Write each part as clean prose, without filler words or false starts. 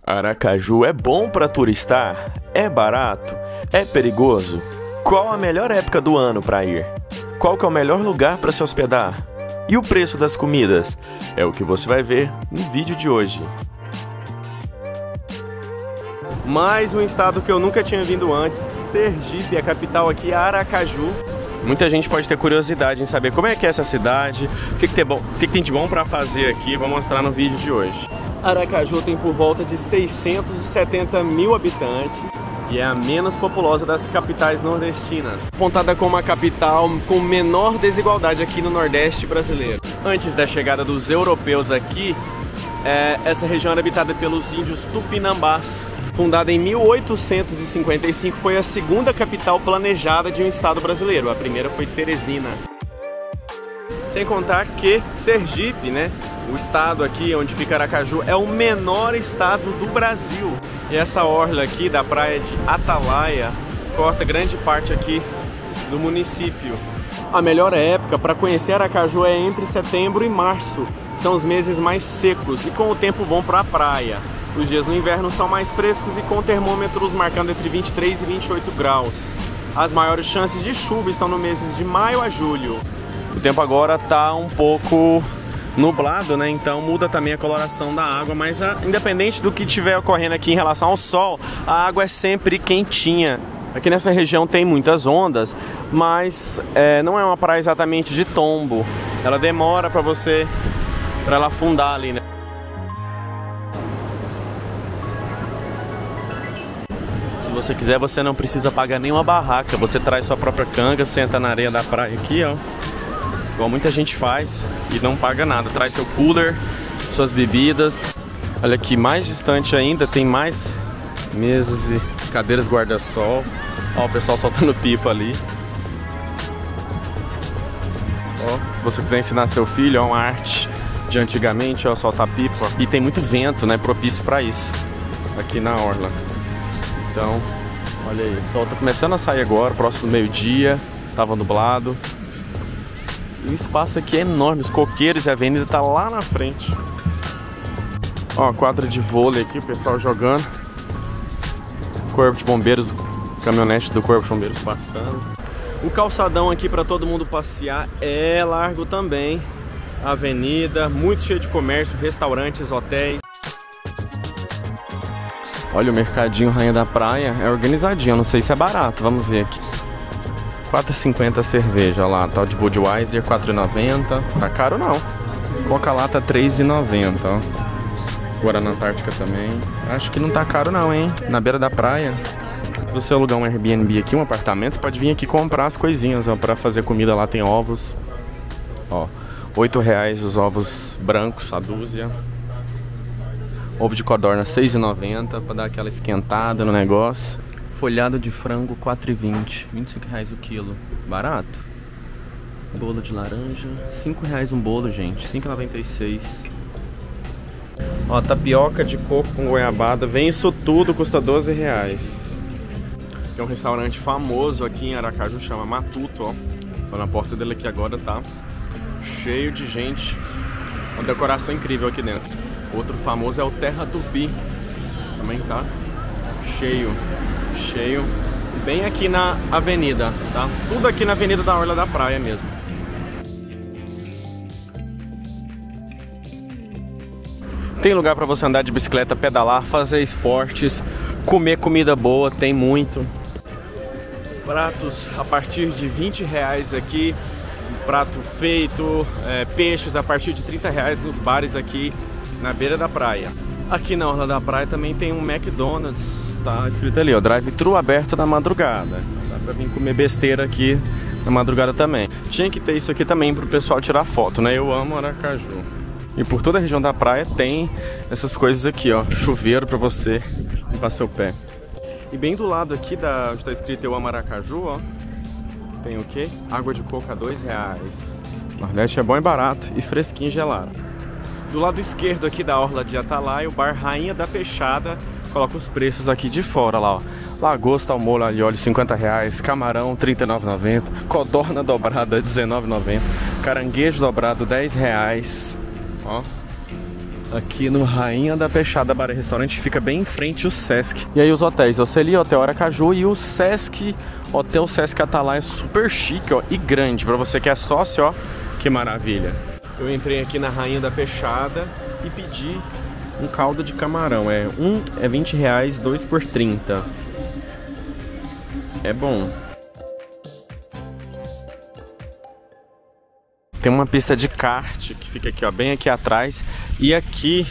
Aracaju é bom para turistar? É barato? É perigoso? Qual a melhor época do ano para ir? Qual que é o melhor lugar para se hospedar? E o preço das comidas? É o que você vai ver no vídeo de hoje. Mais um estado que eu nunca tinha vindo antes, Sergipe, a capital aqui é Aracaju. Muita gente pode ter curiosidade em saber como é que é essa cidade, o que tem de bom para fazer aqui, vou mostrar no vídeo de hoje. Aracaju tem por volta de 670 mil habitantes e é a menos populosa das capitais nordestinas, apontada como a capital com menor desigualdade aqui no Nordeste brasileiro. Antes da chegada dos europeus aqui, essa região era habitada pelos índios tupinambás. Fundada em 1855, foi a segunda capital planejada de um estado brasileiro. A primeira foi Teresina. Sem contar que Sergipe, o estado aqui onde fica Aracaju, é o menor estado do Brasil. E essa orla aqui da praia de Atalaia corta grande parte aqui do município. A melhor época para conhecer Aracaju é entre setembro e março. São os meses mais secos e com o tempo bom para a praia. Os dias no inverno são mais frescos e com termômetros marcando entre 23 e 28 graus. As maiores chances de chuva estão nos meses de maio a julho. O tempo agora está um pouco nublado, então muda também a coloração da água, mas independente do que estiver ocorrendo aqui em relação ao sol, a água é sempre quentinha. Aqui nessa região tem muitas ondas, mas não é uma praia exatamente de tombo. Ela demora para ela afundar ali, Se você quiser, você não precisa pagar nenhuma barraca. Você traz sua própria canga, senta na areia da praia aqui, ó. Igual muita gente faz e não paga nada. Traz seu cooler, suas bebidas. Olha aqui, mais distante ainda, tem mais mesas e cadeiras guarda-sol. Ó, o pessoal soltando pipa ali. Ó, se você quiser ensinar seu filho, ó, uma arte de antigamente, ó, soltar pipa. E tem muito vento, propício para isso, aqui na orla. Então, olha aí, o sol tá começando a sair agora, próximo do meio-dia, tava nublado. E o espaço aqui é enorme, os coqueiros e a avenida tá lá na frente. Ó, quadra de vôlei aqui, o pessoal jogando. Corpo de bombeiros, caminhonete do Corpo de Bombeiros passando. O calçadão aqui para todo mundo passear é largo também. A avenida, muito cheio de comércio, restaurantes, hotéis. Olha o mercadinho Rainha da Praia, é organizadinho, não sei se é barato, vamos ver aqui. R$4,50 a cerveja lá, tal de Budweiser, R$4,90, tá caro não. Coca-Lata R$3,90, ó. Guaraná Antártica também, acho que não tá caro não, hein, na beira da praia. Se você alugar um Airbnb aqui, um apartamento, você pode vir aqui comprar as coisinhas, ó, pra fazer comida lá, tem ovos, ó, R$8 os ovos brancos, a dúzia. Ovo de codorna R$6,90 para dar aquela esquentada no negócio. Folhado de frango R$4,20, R$25 o quilo, barato. Bolo de laranja, R$5 um bolo, gente, R$5,96. Ó, tapioca de coco com goiabada, vem isso tudo, custa R$12. Tem um restaurante famoso aqui em Aracaju, chama Matuto, ó. Tô na porta dele aqui agora, tá cheio de gente. Uma decoração incrível aqui dentro. Outro famoso é o Terra Tupi, também tá cheio, bem aqui na avenida, tá? Tudo aqui na avenida da Orla da Praia mesmo. Tem lugar para você andar de bicicleta, pedalar, fazer esportes, comer comida boa, tem muito. Pratos a partir de R$20 aqui, prato feito, peixes a partir de R$30 nos bares aqui na beira da praia. Aqui na Orla da Praia também tem um McDonald's, tá escrito ali, ó, drive-thru aberto na madrugada. Dá pra vir comer besteira aqui na madrugada também. Tinha que ter isso aqui também pro pessoal tirar foto, Eu amo Aracaju. E por toda a região da praia tem essas coisas aqui, ó, chuveiro pra você limpar seu pé. E bem do lado aqui onde tá escrito Eu Amo Aracaju, ó, tem o quê? Água de coco a R$2. Nordeste é bom e barato e fresquinho e gelado. Do lado esquerdo aqui da Orla de Atalaia, o bar Rainha da Peixada coloca os preços aqui de fora, lá, ó. Lagosta ao molho alho e óleo, R$50. Camarão, R$39,90. Codorna dobrada, R$19,90. Caranguejo dobrado, R$10. Ó. Aqui no Rainha da Peixada Bar e Restaurante, fica bem em frente o Sesc. E aí os hotéis, Oceli, Hotel Aracaju e o Sesc, Hotel Sesc Atalaia, super chique, ó, e grande, pra você que é sócio, ó, que maravilha. Eu entrei aqui na Rainha da Peixada e pedi um caldo de camarão, um é 20 reais, 2 por 30. É bom. Tem uma pista de kart que fica aqui, ó, bem aqui atrás. E aqui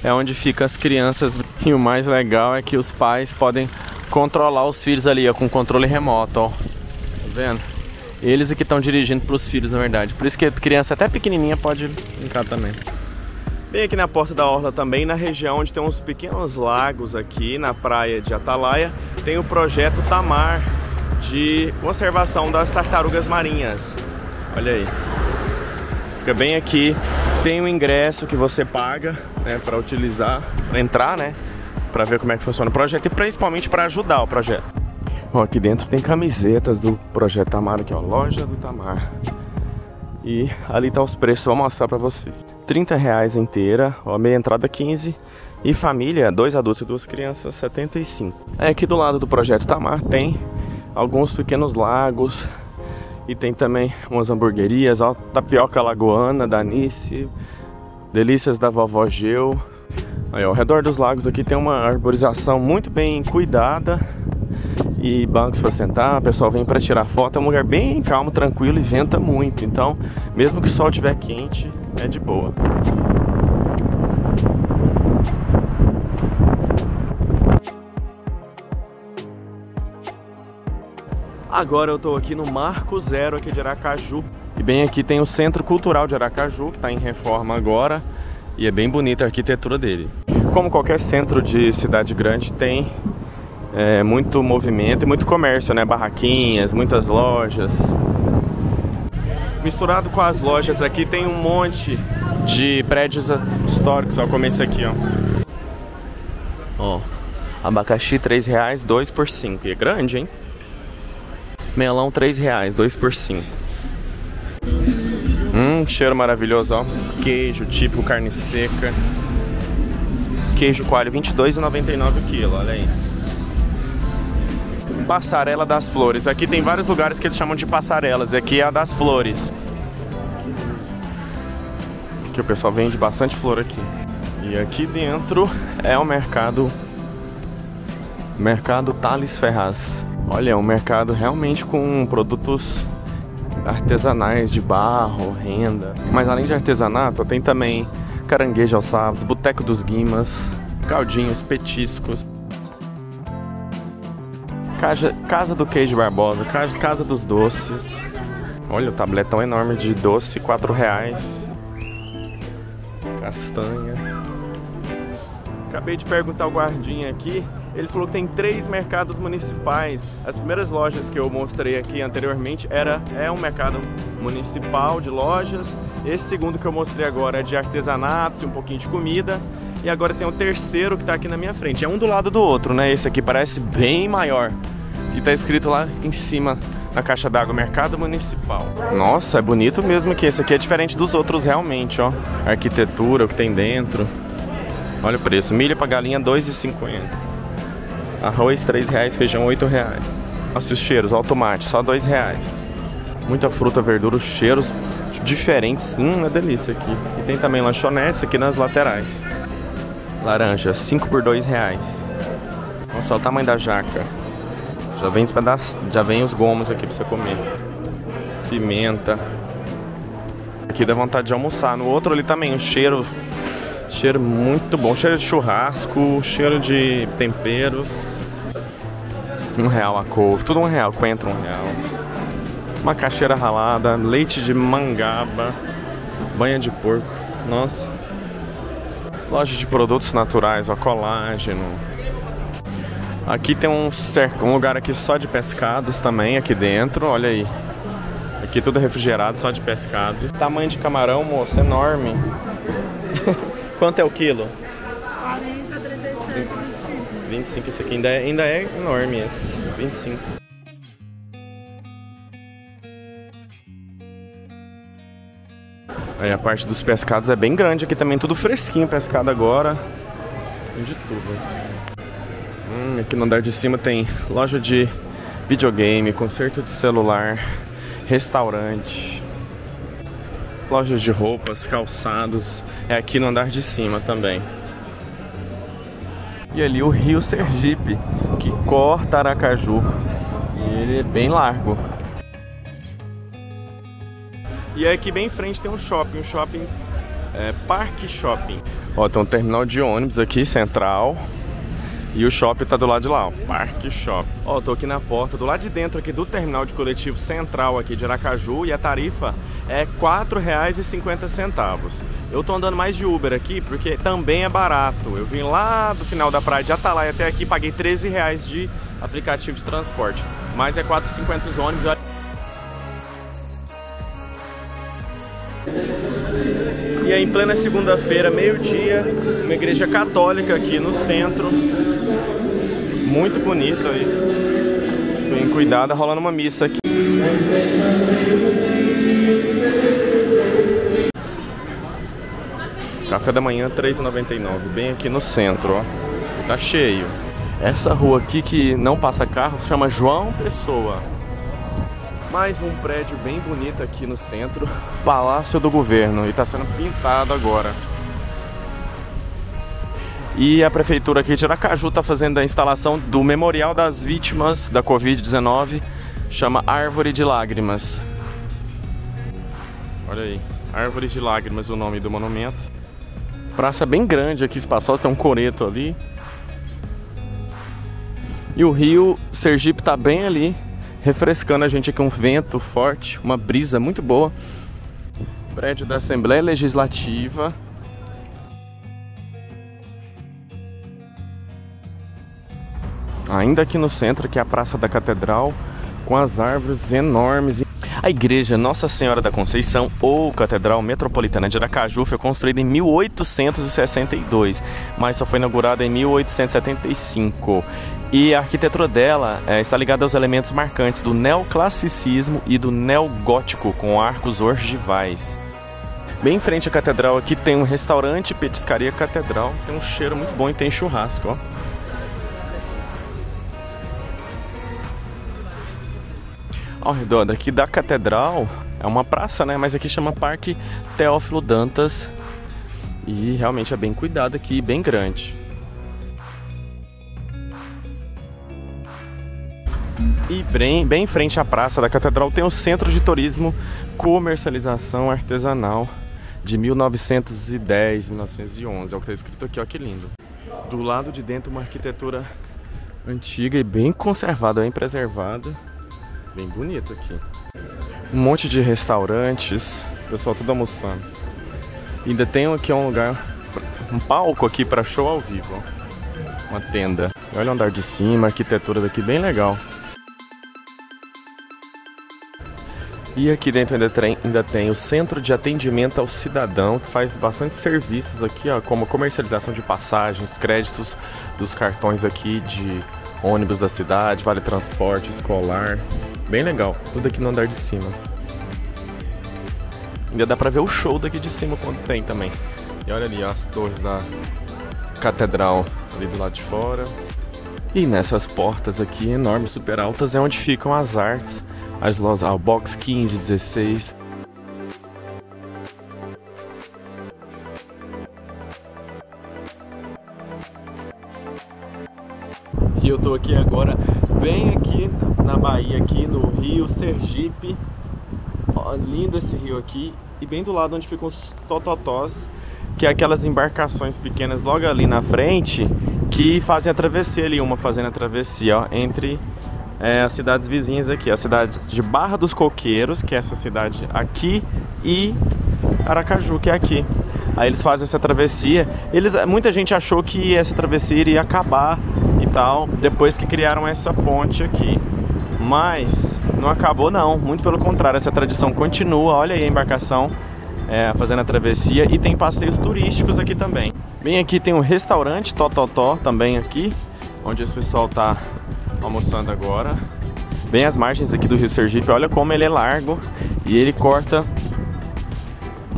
é onde ficam as crianças. E o mais legal é que os pais podem controlar os filhos ali, ó, com controle remoto, ó. Tá vendo? Eles que estão dirigindo para os filhos, na verdade. Por isso que a criança até pequenininha pode brincar também. Bem aqui na porta da orla também, na região onde tem uns pequenos lagos aqui, na praia de Atalaia, tem o projeto Tamar, de conservação das tartarugas marinhas. Olha aí. Fica bem aqui, tem um ingresso que você paga, né, para utilizar, para entrar, né, para ver como é que funciona o projeto e principalmente para ajudar o projeto. Ó, aqui dentro tem camisetas do projeto Tamar, aqui ó, loja do Tamar. E ali tá os preços, vou mostrar para vocês. 30 reais inteira, ó, meia entrada 15 e família, 2 adultos e 2 crianças, 75. Aqui do lado do projeto Tamar tem alguns pequenos lagos. E tem também umas hamburguerias, ó, tapioca lagoana da Anice, delícias da vovó Geu. Aí, ó, ao redor dos lagos aqui tem uma arborização muito bem cuidada e bancos para sentar, o pessoal vem para tirar foto. É um lugar bem calmo, tranquilo e venta muito, então mesmo que o sol estiver quente, é de boa. Agora eu tô aqui no Marco Zero aqui de Aracaju. E bem aqui tem o Centro Cultural de Aracaju, que tá em reforma agora. E é bem bonita a arquitetura dele. Como qualquer centro de cidade grande, tem muito movimento e muito comércio, né? Barraquinhas, muitas lojas. Misturado com as lojas aqui tem um monte de prédios históricos. Ó, como esse aqui, ó. Ó, abacaxi 3 reais, 2 por 5. E é grande, hein? Melão 3 reais, 2 por 5. Cheiro maravilhoso, ó. Queijo típico, carne seca. Queijo coalho, R$ 22,99 o quilo, olha aí. Passarela das Flores. Aqui tem vários lugares que eles chamam de passarelas. E aqui é a das Flores. Aqui o pessoal vende bastante flor aqui. E aqui dentro é o mercado Thales Ferraz. Olha, é um mercado realmente com produtos artesanais de barro, renda. Mas além de artesanato, tem também caranguejo aos sábados, boteco dos guimas, caldinhos, petiscos. Casa do Queijo Barbosa, Casa dos Doces. Olha o tabletão enorme de doce, 4 reais. Castanha. Acabei de perguntar ao guardinha aqui. Ele falou que tem 3 mercados municipais. As primeiras lojas que eu mostrei aqui anteriormente é um mercado municipal de lojas. Esse segundo que eu mostrei agora é de artesanatos e um pouquinho de comida. E agora tem o terceiro que está aqui na minha frente. É um do lado do outro, né? Esse aqui parece bem maior. E tá escrito lá em cima na caixa d'água, Mercado Municipal. Nossa, é bonito mesmo aqui. Esse aqui é diferente dos outros realmente, ó. A arquitetura, o que tem dentro. Olha o preço. Milho para galinha, R$ 2,50. Arroz, 3 reais, feijão, 8 reais. Nossa, os cheiros, ó, o tomate, só 2 reais. Muita fruta, verdura, os cheiros diferentes, é delícia aqui. E tem também lanchonetes aqui nas laterais. Laranja, 5 por 2 reais. Nossa, olha o tamanho da jaca. Já vem os gomos aqui pra você comer. Pimenta. Aqui dá vontade de almoçar. No outro ali também, o cheiro muito bom, cheiro de churrasco, cheiro de temperos. R$1 a couve, tudo R$1, coentro R$1. Macaxeira ralada, leite de mangaba, banha de porco, nossa. Loja de produtos naturais, ó, colágeno. Aqui tem um lugar aqui só de pescados também, aqui dentro, olha aí. Aqui tudo refrigerado, só de pescados. Tamanho de camarão, moço, enorme. Quanto é o quilo? 40, 37, 25. 25, esse aqui ainda é enorme, esse. 25. Aí a parte dos pescados é bem grande aqui também, tudo fresquinho pescado agora. Tem de tudo. Aqui no andar de cima tem loja de videogame, conserto de celular, restaurante, lojas de roupas, calçados. É aqui no andar de cima também. E ali o rio Sergipe, que corta Aracaju. E ele é bem largo. E aí aqui bem em frente tem um shopping, Parque Shopping. Ó, tem um terminal de ônibus aqui, central. E o shopping tá do lado de lá, ó, Parque Shopping. Ó, tô aqui na porta, do lado de dentro aqui do terminal de coletivo central aqui de Aracaju. E a tarifa é R$ 4,50. Eu tô andando mais de Uber aqui porque também é barato. Eu vim lá do final da praia de Atalaia até aqui, paguei R$13 de aplicativo de transporte. Mas é R$ 4,50 os ônibus. E aí, em plena segunda-feira, meio-dia, uma igreja católica aqui no centro. Muito bonita aí. Bem cuidada, rolando uma missa aqui. Café da manhã, R$ 3,99. Bem aqui no centro, ó. Tá cheio. Essa rua aqui que não passa carro se chama João Pessoa. Mais um prédio bem bonito aqui no centro, Palácio do Governo, e está sendo pintado agora. E a prefeitura aqui de Aracaju está fazendo a instalação do Memorial das Vítimas da Covid-19, chama Árvore de Lágrimas. Olha aí, Árvore de Lágrimas, o nome do monumento. Praça bem grande aqui, espaçosa, tem um coreto ali. E o rio Sergipe está bem ali, refrescando a gente aqui, um vento forte, uma brisa muito boa. Prédio da Assembleia Legislativa. Ainda aqui no centro, que é a Praça da Catedral, com as árvores enormes. A igreja Nossa Senhora da Conceição, ou Catedral Metropolitana de Aracaju, foi construída em 1862, mas só foi inaugurada em 1875. E a arquitetura dela está ligada aos elementos marcantes do neoclassicismo e do neogótico, com arcos ogivais. Bem em frente à catedral aqui tem um restaurante, petiscaria Catedral. Tem um cheiro muito bom e tem churrasco, ó. Ao redor daqui da catedral é uma praça, né? Mas aqui chama Parque Teófilo Dantas. E realmente é bem cuidado aqui, bem grande. E bem em frente à praça da catedral tem o Centro de Turismo Comercialização Artesanal de 1910, 1911. É o que está escrito aqui, ó, que lindo. Do lado de dentro uma arquitetura antiga e bem conservada, bem preservada. Bem bonito aqui. Um monte de restaurantes, o pessoal tudo almoçando. E ainda tem aqui um lugar, um palco aqui para show ao vivo, ó. Uma tenda. Olha o andar de cima, a arquitetura daqui bem legal. E aqui dentro ainda tem o Centro de Atendimento ao Cidadão, que faz bastante serviços aqui, ó, como comercialização de passagens, créditos dos cartões aqui de ônibus da cidade, vale transporte escolar. Bem legal, tudo aqui no andar de cima. Ainda dá pra ver o show daqui de cima quando tem também. E olha ali, ó, as torres da catedral ali do lado de fora. E nessas portas aqui enormes, super altas, é onde ficam as artes. As lojas, o box 15, 16. E eu tô aqui agora, bem aqui na Bahia, aqui no rio Sergipe. Ó, lindo esse rio aqui. E bem do lado onde ficam os tototós, que é aquelas embarcações pequenas logo ali na frente, que fazem a travessia ali, uma fazendo a travessia, ó, entre as cidades vizinhas aqui, a cidade de Barra dos Coqueiros, que é essa cidade aqui, e Aracaju, que é aqui. Aí eles fazem essa travessia. Muita gente achou que essa travessia iria acabar e tal, depois que criaram essa ponte aqui. Mas não acabou não, muito pelo contrário, essa tradição continua. Olha aí a embarcação fazendo a travessia, e tem passeios turísticos aqui também. Bem aqui tem um restaurante Tototó também aqui, onde esse pessoal tá almoçando agora. Bem às margens aqui do rio Sergipe, olha como ele é largo e ele corta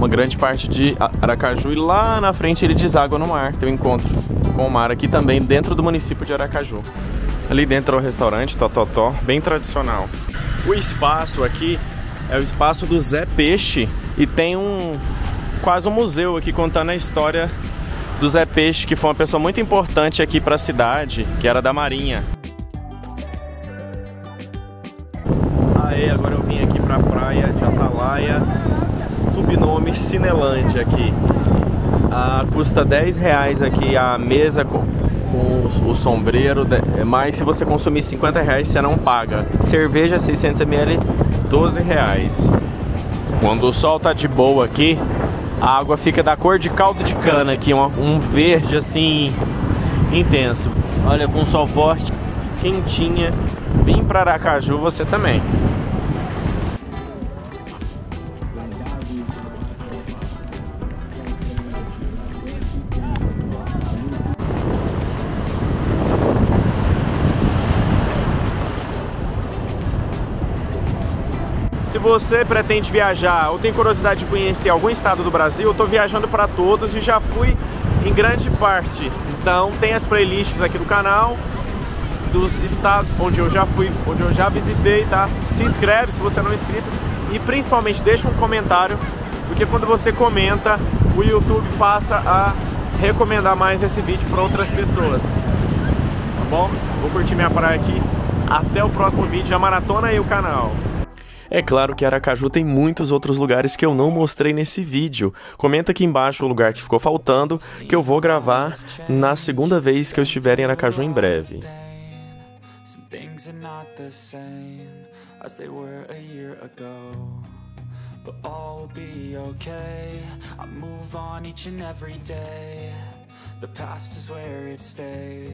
uma grande parte de Aracaju, e lá na frente ele deságua no mar. Tem um encontro com o mar aqui também, dentro do município de Aracaju. Ali dentro é o restaurante Tototó, bem tradicional. O espaço aqui é o espaço do Zé Peixe, e tem quase um museu aqui contando a história do Zé Peixe, que foi uma pessoa muito importante aqui para a cidade, que era da Marinha. Aí, agora eu vim aqui para a praia de Atalaia, subnome Cinelândia aqui. Custa R$10 aqui a mesa com o sombreiro, mas se você consumir R$50 você não paga. Cerveja 600 ml, R$12. Quando o sol tá de boa aqui, a água fica da cor de caldo de cana aqui, um verde assim intenso. Olha, com sol forte, quentinha, bem para Aracaju você também. Se você pretende viajar ou tem curiosidade de conhecer algum estado do Brasil, eu estou viajando para todos e já fui em grande parte. Então tem as playlists aqui do canal dos estados onde eu já fui, onde eu já visitei, tá? Se inscreve se você não é inscrito e principalmente deixa um comentário, porque quando você comenta, o YouTube passa a recomendar mais esse vídeo para outras pessoas. Tá bom? Vou curtir minha praia aqui. Até o próximo vídeo, já maratona aí o canal. É claro que Aracaju tem muitos outros lugares que eu não mostrei nesse vídeo. Comenta aqui embaixo o lugar que ficou faltando, que eu vou gravar na segunda vez que eu estiver em Aracaju em breve.